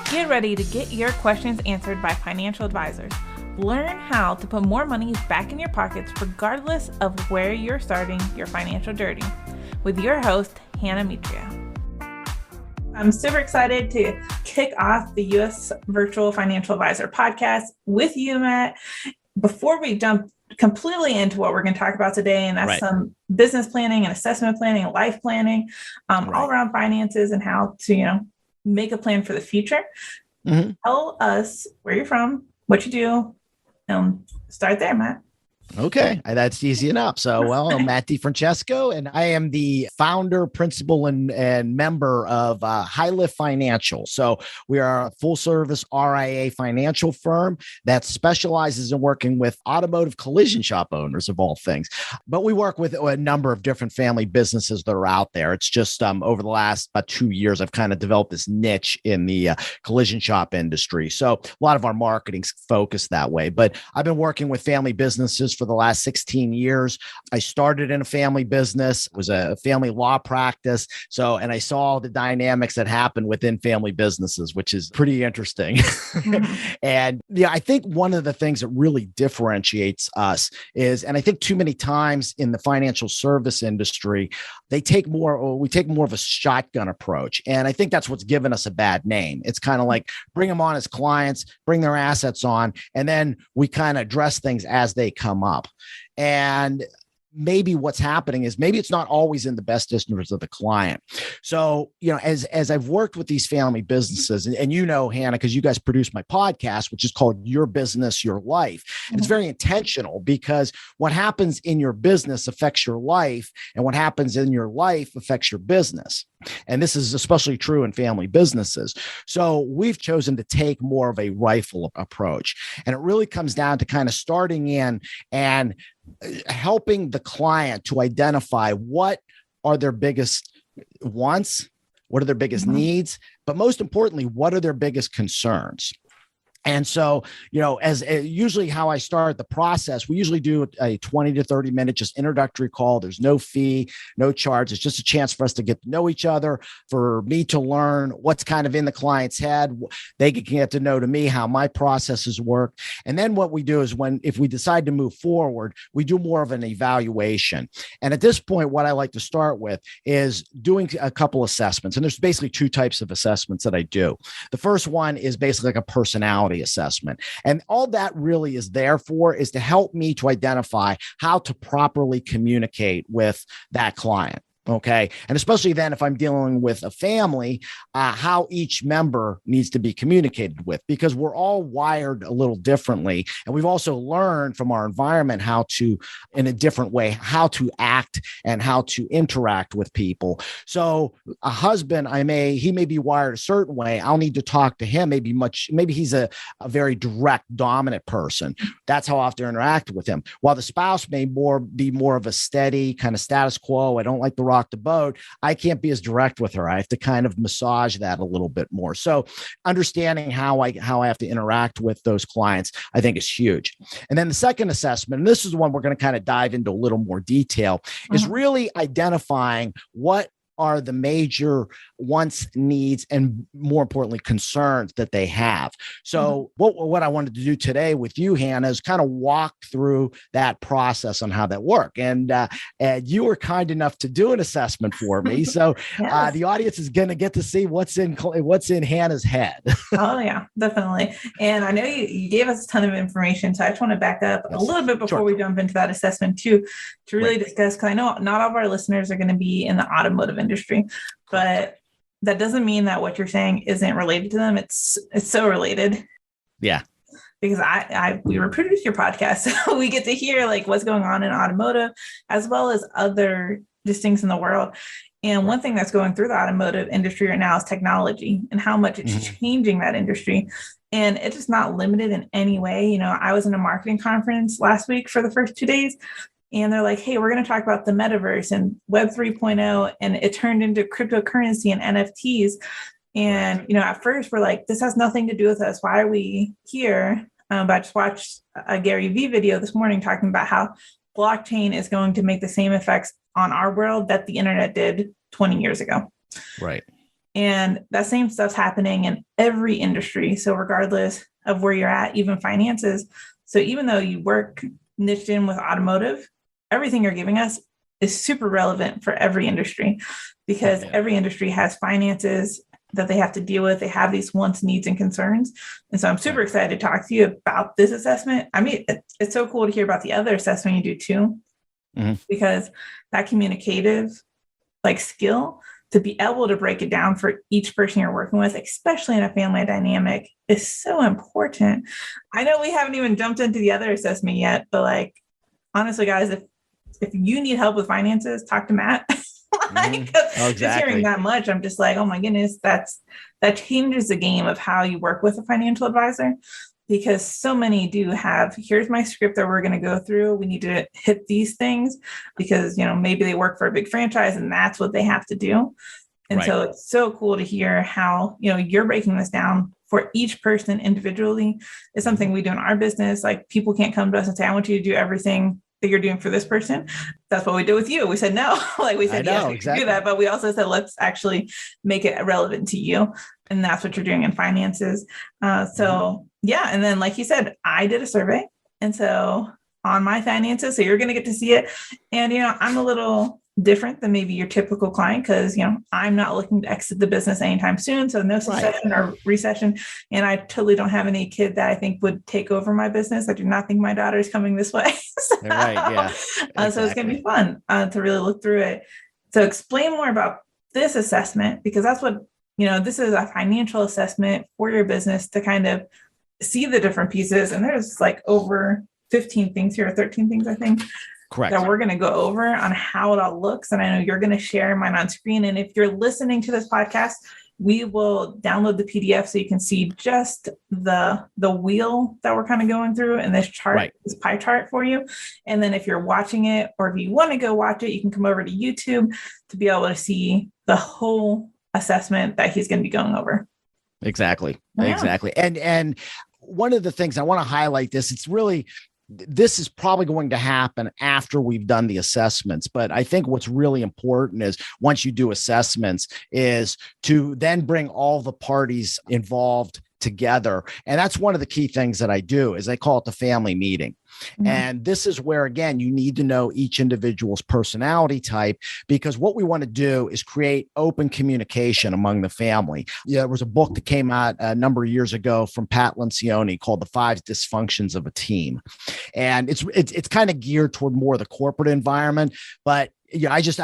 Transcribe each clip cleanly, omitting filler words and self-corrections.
Get ready to get your questions answered by financial advisors. Learn how to put more money back in your pockets regardless of where you're starting your financial journey with your host, Hannah Mitria. I'm super excited to kick off the U.S. Virtual Financial Advisor podcast with you, Matt. Before we jump completely into what we're going to talk about today, and that's some business planning and assessment planning and life planning, all around finances and how to, make a plan for the future. Tell us where you're from, what you do, start there, Matt. Okay, that's easy enough. So, I'm Matt DiFrancesco, and I am the founder, principal, and member of HighLift Financial. So we are a full-service RIA financial firm that specializes in working with automotive collision shop owners, of all things. But we work with a number of different family businesses that are out there. It's just over the last 2 years, I've kind of developed this niche in the collision shop industry. So a lot of our marketing's focused that way. But I've been working with family businesses for the last 16 years. I started in a family business, it was a family law practice. And I saw the dynamics that happen within family businesses, which is pretty interesting. And I think one of the things that really differentiates us is, and I think too many times in the financial service industry, we take more of a shotgun approach. And I think that's what's given us a bad name. It's kind of like bring them on as clients, bring their assets on, and then we kind of address things as they come up. And maybe what's happening is maybe it's not always in the best interest of the client. So, as I've worked with these family businesses, and Hannah, because you guys produce my podcast, which is called Your Business, Your Life. And it's very intentional because what happens in your business affects your life, and what happens in your life affects your business. And this is especially true in family businesses. So we've chosen to take more of a rifle approach. And it really comes down to kind of starting in and helping the client to identify what are their biggest wants, what are their biggest needs, but most importantly, what are their biggest concerns. And so, as usually how I start the process, we usually do a 20 to 30 minute just introductory call. There's no fee, no charge. It's just a chance for us to get to know each other, for me to learn what's kind of in the client's head. They can get to know to me how my processes work. And then what we do is if we decide to move forward, we do more of an evaluation. And at this point, what I like to start with is doing a couple assessments. And there's basically two types of assessments that I do. The first one is basically like a personality assessment. And all that really is there for is to help me to identify how to properly communicate with that client. Okay. And especially then if I'm dealing with a family, how each member needs to be communicated with, because we're all wired a little differently. And we've also learned from our environment in a different way, how to act and how to interact with people. So a husband, he may be wired a certain way. I'll need to talk to him. Maybe he's a very direct, dominant person. That's how I have to interact with him. While the spouse may be more of a steady kind of status quo. I don't like the rock the boat. I can't be as direct with her. I have to kind of massage that a little bit more. So understanding how I have to interact with those clients, I think is huge. And then the second assessment, and this is the one we're going to kind of dive into a little more detail, is really identifying what are the major wants, needs, and more importantly, concerns that they have. So what I wanted to do today with you, Hannah, is kind of walk through that process on how that works. And you were kind enough to do an assessment for me. So yes. The audience is going to get to see what's in Hannah's head. Oh yeah, definitely. And I know you gave us a ton of information. So I just want to back up a little bit before we jump into that assessment too, to really discuss, because I know not all of our listeners are going to be in the automotive industry, but that doesn't mean that what you're saying isn't related to them. It's so related. Yeah. Because we reproduce your podcast, so we get to hear like what's going on in automotive as well as other just things in the world. And one thing that's going through the automotive industry right now is technology and how much it's changing that industry. And it's just not limited in any way. I was in a marketing conference last week for the first 2 days, and they're like, hey, we're going to talk about the metaverse and Web 3.0. And it turned into cryptocurrency and NFTs. And, at first we're like, this has nothing to do with us. Why are we here? But I just watched a Gary Vee video this morning talking about how blockchain is going to make the same effects on our world that the internet did 20 years ago. Right. And that same stuff's happening in every industry. So regardless of where you're at, even finances. So even though you work niched in with automotive, everything you're giving us is super relevant for every industry, because every industry has finances that they have to deal with. They have these wants, needs, and concerns. And so I'm super excited to talk to you about this assessment. I mean, it's so cool to hear about the other assessment you do too, because that communicative skill to be able to break it down for each person you're working with, especially in a family dynamic, is so important. I know we haven't even jumped into the other assessment yet, but honestly, guys, if you need help with finances, talk to Matt. Just hearing that much, I'm just like, oh my goodness, that changes the game of how you work with a financial advisor, because so many do have, here's my script that we're going to go through. We need to hit these things because, maybe they work for a big franchise and that's what they have to do. And so it's so cool to hear how, you're breaking this down for each person individually. It's something we do in our business. People can't come to us and say, I want you to do everything that you're doing for this person. That's what we did with you. We said, no, we said, yes, we can do that. But we also said, let's actually make it relevant to you. And that's what you're doing in finances. Yeah. And then, like you said, I did a survey. And so on my finances, so you're going to get to see it. And, I'm a little different than maybe your typical client because, I'm not looking to exit the business anytime soon. So no succession or recession. And I totally don't have any kid that I think would take over my business. I do not think my daughter is coming this way. So it's going to be fun to really look through it. So explain more about this assessment, because that's what, this is a financial assessment for your business to kind of see the different pieces. And there's over 15 things here, or 13 things, I think. Correct. That we're going to go over on how it all looks. And I know you're going to share mine on screen. And if you're listening to this podcast, we will download the PDF so you can see just the wheel that we're kind of going through in this chart, this pie chart for you. And then if you're watching it, or if you want to go watch it, you can come over to YouTube to be able to see the whole assessment that he's going to be going over. Exactly. And one of the things I want to highlight this is probably going to happen after we've done the assessments. But I think what's really important is once you do assessments is to then bring all the parties involved together. And that's one of the key things that I do is I call it the family meeting. And this is where, again, you need to know each individual's personality type, because what we want to do is create open communication among the family. There was a book that came out a number of years ago from Pat Lencioni called The 5 Dysfunctions of a Team. And it's kind of geared toward more the corporate environment, but I just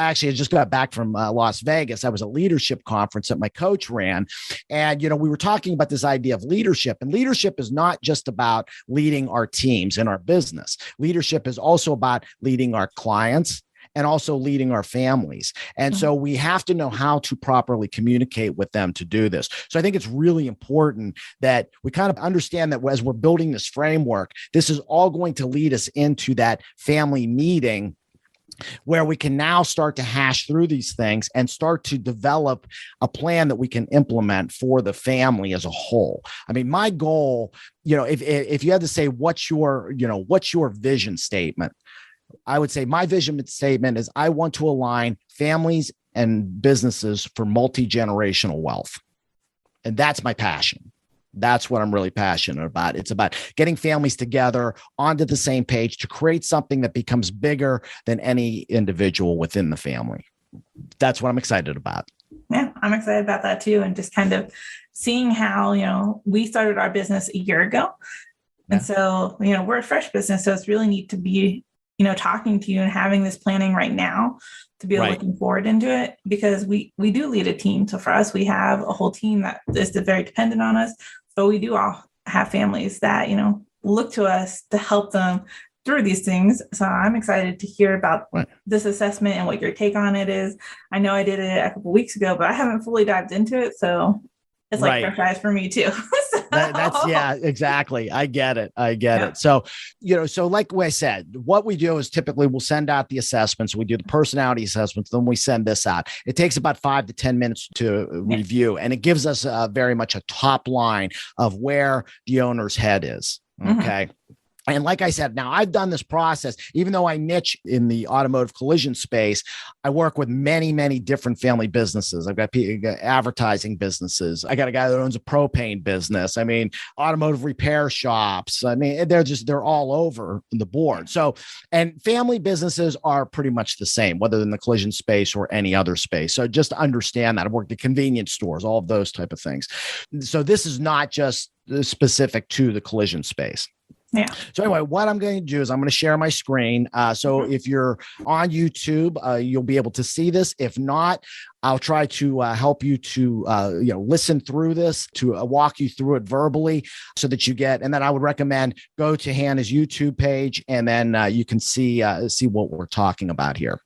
got back from Las Vegas. I was at a leadership conference that my coach ran. And, we were talking about this idea of leadership, and leadership is not just about leading our teams in our business. Leadership is also about leading our clients and also leading our families. And so we have to know how to properly communicate with them to do this. So I think it's really important that we kind of understand that as we're building this framework, this is all going to lead us into that family meeting where we can now start to hash through these things and start to develop a plan that we can implement for the family as a whole. I mean, my goal, if you had to say, what's your vision statement? I would say my vision statement is I want to align families and businesses for multi-generational wealth. And that's my passion. That's what I'm really passionate about. It's about getting families together onto the same page to create something that becomes bigger than any individual within the family. That's what I'm excited about. Yeah, I'm excited about that too. And just kind of seeing how, we started our business a year ago. And so, we're a fresh business. So it's really neat to be, talking to you and having this planning right now to be looking forward into it, because we do lead a team. So for us, we have a whole team that is very dependent on us. But we do all have families that, look to us to help them through these things. So I'm excited to hear about this assessment and what your take on it is. I know I did it a couple of weeks ago, but I haven't fully dived into it. So it's like fresh eyes for me too. Exactly. I get it. So, so like I said, what we do is typically we'll send out the assessments. We do the personality assessments. Then we send this out. It takes about 5 to 10 minutes to review, and it gives us very much a top line of where the owner's head is. Okay. And like I said, now I've done this process, even though I niche in the automotive collision space, I work with many, many different family businesses. I've got advertising businesses. I got a guy that owns a propane business. I mean, automotive repair shops. I mean, they're all over the board. So, and family businesses are pretty much the same, whether in the collision space or any other space. So just understand that. I've worked at convenience stores, all of those type of things. So this is not just specific to the collision space. Yeah. So anyway, what I'm going to do is I'm going to share my screen. So if you're on YouTube, you'll be able to see this. If not, I'll try to help you to listen through this, to walk you through it verbally, so that you get. And then I would recommend go to Hannah's YouTube page, and then you can see what we're talking about here.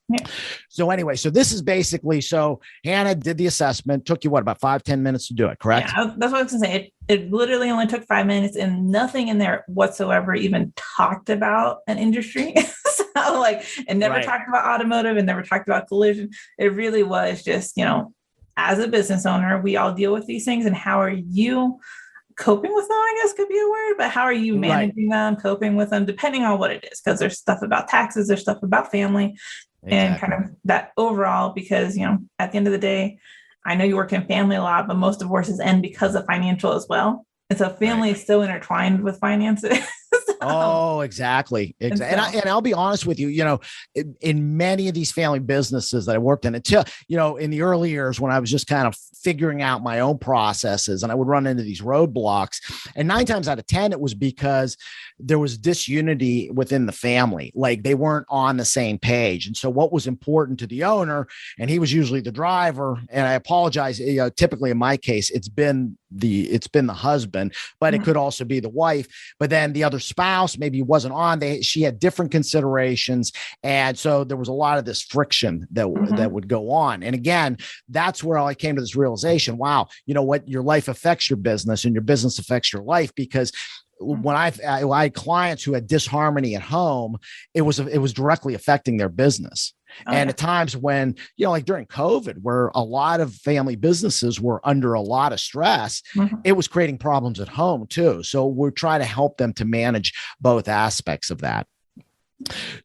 Yeah. So anyway, so this is basically, so Hannah did the assessment, took you about 5-10 minutes to do it, correct? Yeah, that's what I was going to say. It literally only took 5 minutes, and nothing in there whatsoever even talked about an industry. So it never talked about automotive and never talked about collision. It really was just, as a business owner, we all deal with these things, and how are you coping with them, I guess could be a word, but how are you managing them, coping with them, depending on what it is? Because there's stuff about taxes, there's stuff about family. Exactly. And kind of that overall, because, at the end of the day, I know you work in family a lot, but most divorces end because of financial as well. And so family is so intertwined with finances. Oh, exactly. And I'll be honest with you, in many of these family businesses that I worked in, until, in the early years when I was just kind of figuring out my own processes, and I would run into these roadblocks, and 9 times out of 10, it was because there was disunity within the family. Like they weren't on the same page. And so what was important to the owner, and he was usually the driver, and I apologize, typically in my case, it's been the husband, but it could also be the wife. But then the other spouse maybe wasn't on. She had different considerations, and so there was a lot of this friction that would go on. And again, that's where I came to this realization: wow, your life affects your business, and your business affects your life. Because when I had clients who had disharmony at home, it was directly affecting their business. And at times when, like during COVID, where a lot of family businesses were under a lot of stress, it was creating problems at home too. So we're trying to help them to manage both aspects of that.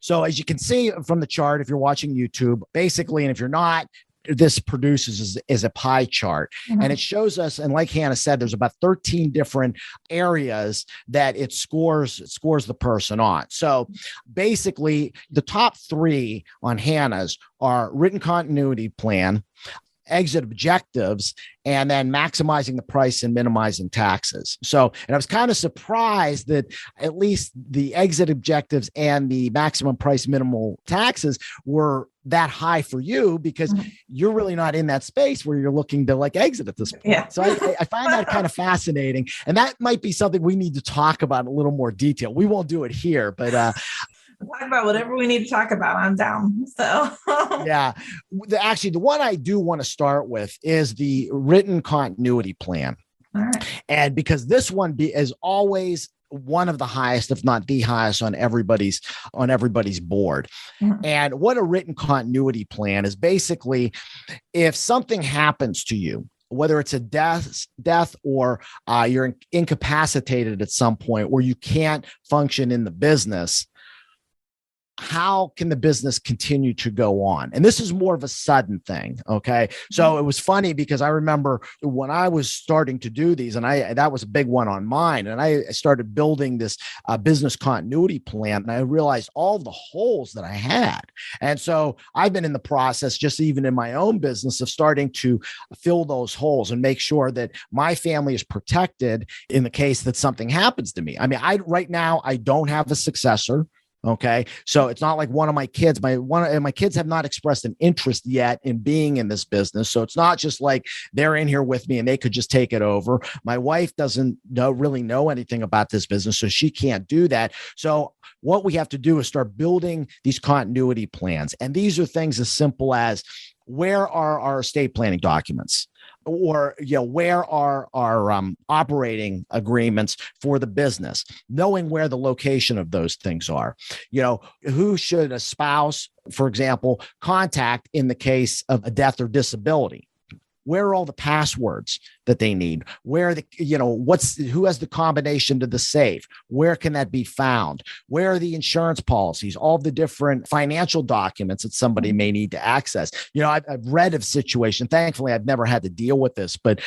So as you can see from the chart, if you're watching YouTube, basically, and if you're not, this produces is a pie chart, and it shows us, and like Hannah said, there's about 13 different areas that it scores the person on. So basically the top 3 on Hannah's are written continuity plan, exit objectives, and then maximizing the price and minimizing taxes. So, and I was kind of surprised that at least the exit objectives and the maximum price, minimal taxes were that high for you, because you're really not in that space where you're looking to exit at this point. Yeah. So I find that kind of fascinating. And that might be something we need to talk about in a little more detail. We won't do it here, but talk about whatever we need to talk about. I'm down. So yeah, actually, the one I do want to start with is the written continuity plan. All right. And because this one is always one of the highest, if not the highest, on everybody's board. And what a written continuity plan is, basically, if something happens to you, whether it's a death or you're incapacitated at some point where you can't function in the business, how can the business continue to go on? And this is more of a sudden thing. Okay. So it was funny because I remember when I was starting to do these, and that was a big one on mine. And I started building this business continuity plan, and I realized all the holes that I had. And so I've been in the process, just even in my own business, of starting to fill those holes and make sure that my family is protected in the case that something happens to me. I mean, right now I don't have a successor. Okay. So it's not like one of my kids, my kids have not expressed an interest yet in being in this business. So it's not just like they're in here with me and they could just take it over. My wife doesn't really know anything about this business, so she can't do that. So what we have to do is start building these continuity plans. And these are things as simple as, where are our estate planning documents? Or, where are our operating agreements for the business? Knowing where the location of those things are. Who should a spouse, for example, contact in the case of a death or disability? where are all the passwords that they need? Where are the, who has the combination to the safe? Where can that be found? Where are the insurance policies? All the different financial documents that somebody may need to access. I've read of situations. Thankfully, I've never had to deal with this, but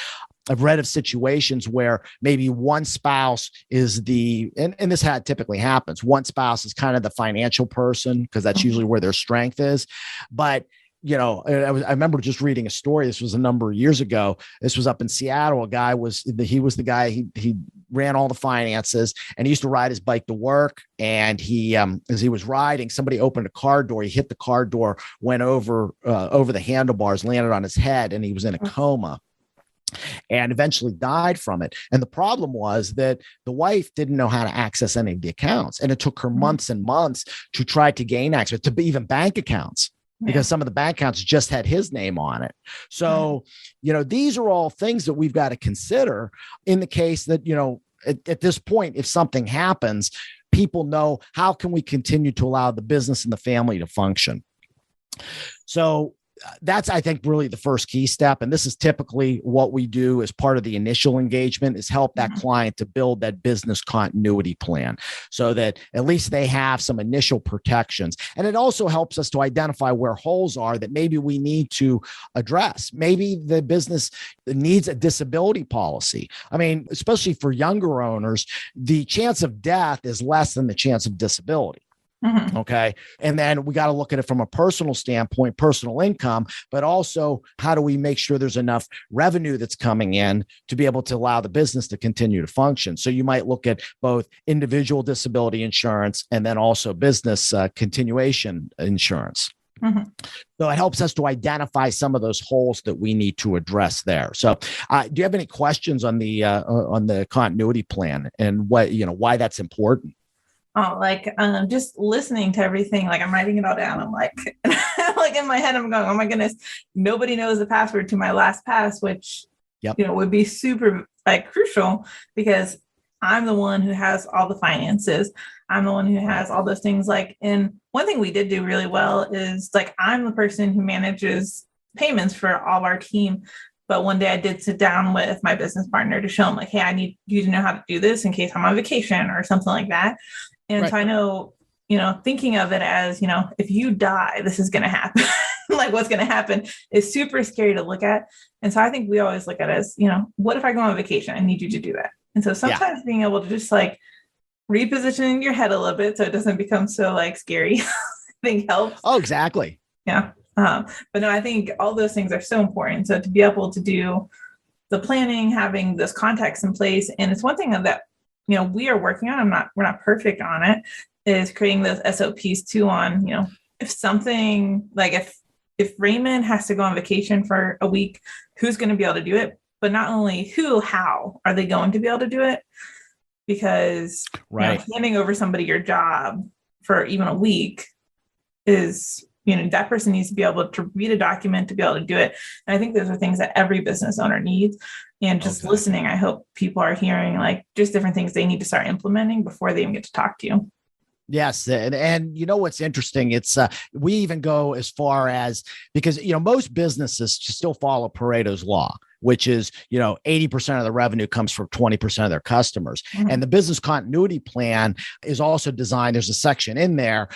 I've read of situations where maybe one spouse is and this typically happens. One spouse is kind of the financial person because that's usually where their strength is. But I remember just reading a story. This was a number of years ago. This was up in Seattle. A guy was the guy. He ran all the finances, and he used to ride his bike to work. And he, as he was riding, somebody opened a car door. He hit the car door, went over the handlebars, landed on his head, and he was in a coma. And eventually died from it. And the problem was that the wife didn't know how to access any of the accounts. And it took her months and months to try to gain access to even bank accounts, because some of the bank accounts just had his name on it. So, these are all things that we've got to consider in the case that, at this point, if something happens, people know, how can we continue to allow the business and the family to function? So that's, I think, really the first key step. And this is typically what we do as part of the initial engagement, is help that client to build that business continuity plan so that at least they have some initial protections. And it also helps us to identify where holes are that maybe we need to address. Maybe the business needs a disability policy. I mean, especially for younger owners, the chance of death is less than the chance of disability. Okay. And then we got to look at it from a personal standpoint, personal income, but also how do we make sure there's enough revenue that's coming in to be able to allow the business to continue to function. So you might look at both individual disability insurance and then also business continuation insurance. So it helps us to identify some of those holes that we need to address there. So do you have any questions on the continuity plan and why that's important? Oh, just listening to everything, I'm writing it all down. I'm like in my head, I'm going, oh my goodness, nobody knows the password to my last pass, which, would be super crucial, because I'm the one who has all the finances. I'm the one who has all those things. And one thing we did do really well is I'm the person who manages payments for all of our team. But one day I did sit down with my business partner to show him hey, I need you to know how to do this in case I'm on vacation or something like that. And so I know, thinking of it as, if you die, this is going to happen. What's going to happen is super scary to look at. And so I think we always look at it as, what if I go on vacation? I need you to do that. And so sometimes being able to just reposition your head a little bit so it doesn't become so scary, I think helps. Oh, exactly. Yeah. But no, I think all those things are so important. So to be able to do the planning, having this context in place, and it's one thing that we are working on. We're not perfect on it, is creating those SOPs too on, if something if Raymond has to go on vacation for a week, who's going to be able to do it? But not only who, how are they going to be able to do it? Because handing over somebody your job for even a week is, that person needs to be able to read a document to be able to do it. And I think those are things that every business owner needs. And just listening, I hope people are hearing just different things they need to start implementing before they even get to talk to you. Yes. And what's interesting, it's we even go as far as, because, most businesses still follow Pareto's law, which is, 80% of the revenue comes from 20% of their customers. And the business continuity plan is also designed. There's a section in there.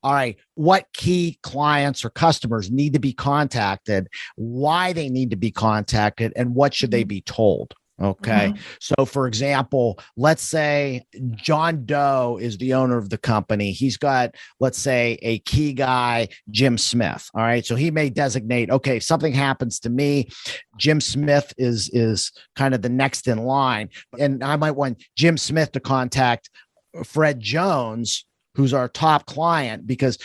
All right, what key clients or customers need to be contacted, why they need to be contacted, and what should they be told? Okay. So for example, let's say John Doe is the owner of the company. He's got, let's say, a key guy, Jim Smith. All right. So he may designate, okay, if something happens to me, Jim Smith is kind of the next in line. And I might want Jim Smith to contact Fred Jones, who's our top client, because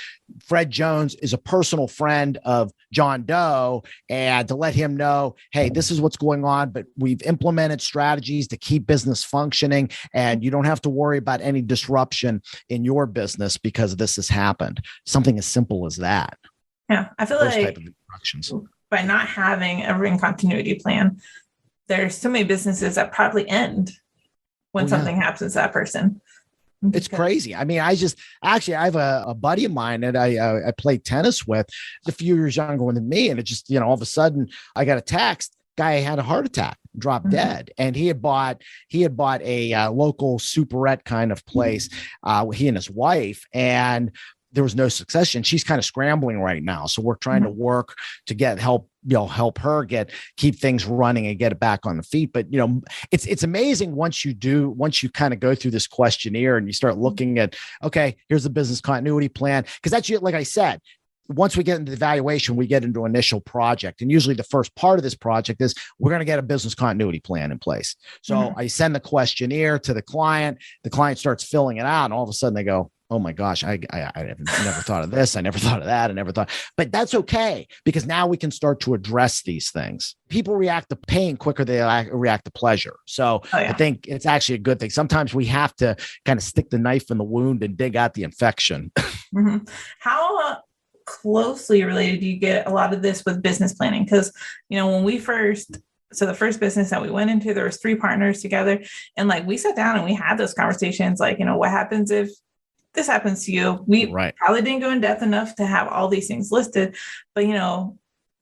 Fred Jones is a personal friend of John Doe, and to let him know, hey, this is what's going on, but we've implemented strategies to keep business functioning, and you don't have to worry about any disruption in your business because this has happened. Something as simple as that. Yeah, I feel those type of instructions. By not having a written continuity plan, there's so many businesses that probably end when something happens to that person. It's crazy. I mean, I have a buddy of mine that I played tennis with, a few years younger than me. And it just, all of a sudden I got a text. guy had a heart attack, dropped dead. And he had bought a local superette kind of place, he and his wife, and there was no succession. She's kind of scrambling right now. So we're trying to work to help her keep things running and get it back on the feet. But, it's amazing once you kind of go through this questionnaire and you start looking at, okay, here's the business continuity plan. Cause that's, like I said, once we get into the evaluation, we get into initial project. And usually the first part of this project is we're going to get a business continuity plan in place. So I send the questionnaire to the client starts filling it out. And all of a sudden they go, oh my gosh, I never thought of this. I never thought of that. But that's okay, because now we can start to address these things. People react to pain quicker than they react to pleasure. So I think it's actually a good thing. Sometimes we have to kind of stick the knife in the wound and dig out the infection. How closely related do you get a lot of this with business planning? Because, when the first business that we went into, there was 3 partners together, and like we sat down and we had those conversations, like, what happens if this happens to you? We probably didn't go in depth enough to have all these things listed, but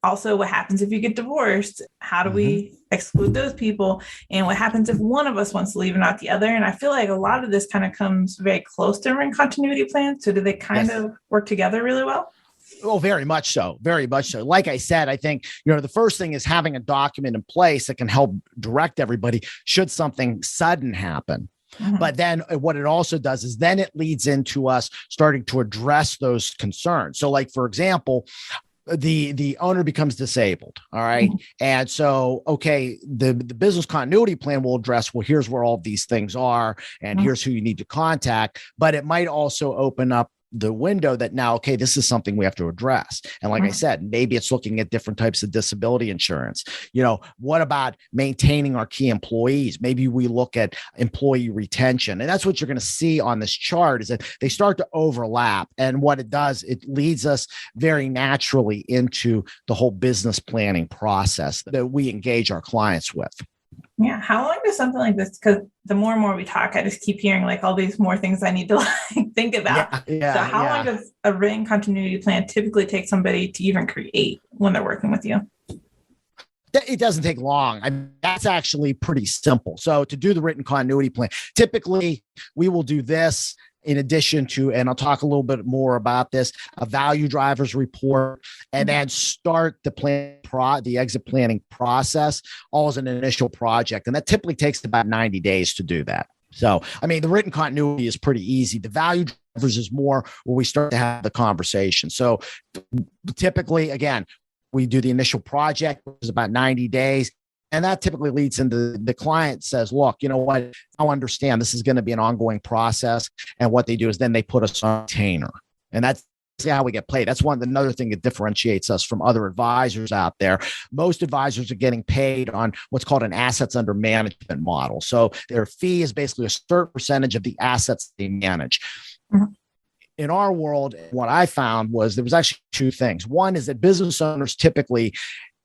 also what happens if you get divorced? How do we exclude those people? And what happens if one of us wants to leave and not the other? And I feel like a lot of this kind of comes very close to a continuity plan. So do they kind of work together really well? Oh, very much so. Very much so. Like I said, I think, the first thing is having a document in place that can help direct everybody should something sudden happen. But then what it also does is then it leads into us starting to address those concerns. So like, for example, the owner becomes disabled. All right. And so, okay, the business continuity plan will address, well, here's where all of these things are, and here's who you need to contact. But it might also open up the window that now, okay, this is something we have to address. And like I said, maybe it's looking at different types of disability insurance. What about maintaining our key employees? Maybe we look at employee retention. And that's what you're going to see on this chart, is that they start to overlap. And what it does, it leads us very naturally into the whole business planning process that we engage our clients with. Yeah. How long does something like this, because the more and more we talk, I just keep hearing like all these more things I need to think about. So how long does a written continuity plan typically take somebody to even create when they're working with you? It doesn't take long. That's actually pretty simple. So to do the written continuity plan, typically we will do this in addition to, and I'll talk a little bit more about this, a value drivers report, and then start the exit planning process all as an initial project. And that typically takes about 90 days to do that. So, the written continuity is pretty easy. The value drivers is more where we start to have the conversation. So typically, again, we do the initial project, which is about 90 days. And that typically leads into the client says, look, you know what, I understand this is going to be an ongoing process. And what they do is then they put us on retainer. And that's how we get paid. That's another thing that differentiates us from other advisors out there. Most advisors are getting paid on what's called an assets under management model. So their fee is basically a certain percentage of the assets they manage. In our world, what I found was there was actually 2 things. One is that business owners typically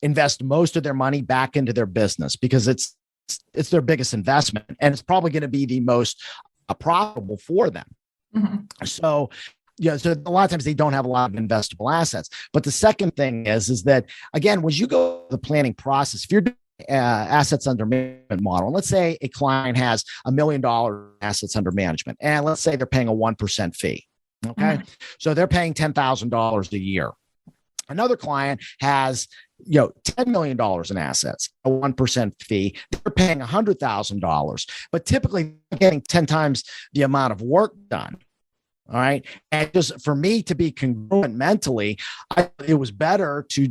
invest most of their money back into their business because it's their biggest investment, and it's probably going to be the most profitable for them. So, so a lot of times they don't have a lot of investable assets. But the second thing is that, again, when you go through the planning process, if you're doing assets under management model, and let's say a client has $1 million assets under management, and let's say they're paying a 1% fee. Okay. So they're paying $10,000 a year. Another client has, $10 million in assets, a 1% fee. They're paying $100,000, but typically getting 10 times the amount of work done. All right. And just for me to be congruent mentally, it was better to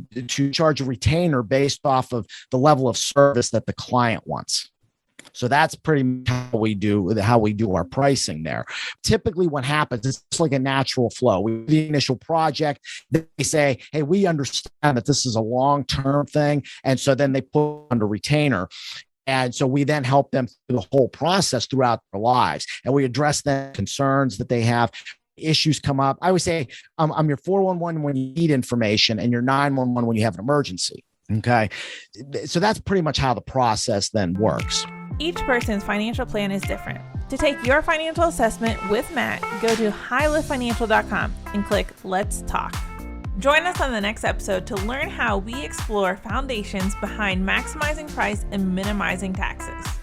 charge a retainer based off of the level of service that the client wants. So that's pretty much how we do our pricing there. Typically what happens is it's like a natural flow. We do the initial project, they say, hey, we understand that this is a long-term thing. And so then they put under retainer. And so we then help them through the whole process throughout their lives. And we address the concerns that they have. Issues come up. I always say, I'm your 411 when you need information and your 911 when you have an emergency. Okay. So that's pretty much how the process then works. Each person's financial plan is different. To take your financial assessment with Matt, go to HighLiftFinancial.com and click Let's Talk. Join us on the next episode to learn how we explore foundations behind maximizing price and minimizing taxes.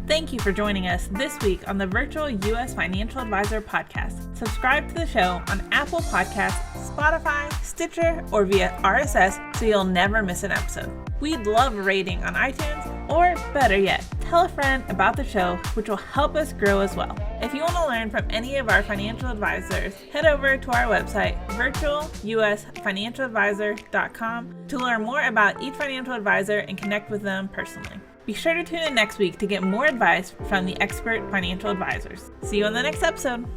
Thank you for joining us this week on the Virtual U.S. Financial Advisor podcast. Subscribe to the show on Apple Podcasts, Spotify, Stitcher, or via RSS so you'll never miss an episode. We'd love a rating on iTunes, or better yet, tell a friend about the show, which will help us grow as well. If you want to learn from any of our financial advisors, head over to our website, virtualusfinancialadvisor.com, to learn more about each financial advisor and connect with them personally. Be sure to tune in next week to get more advice from the expert financial advisors. See you on the next episode.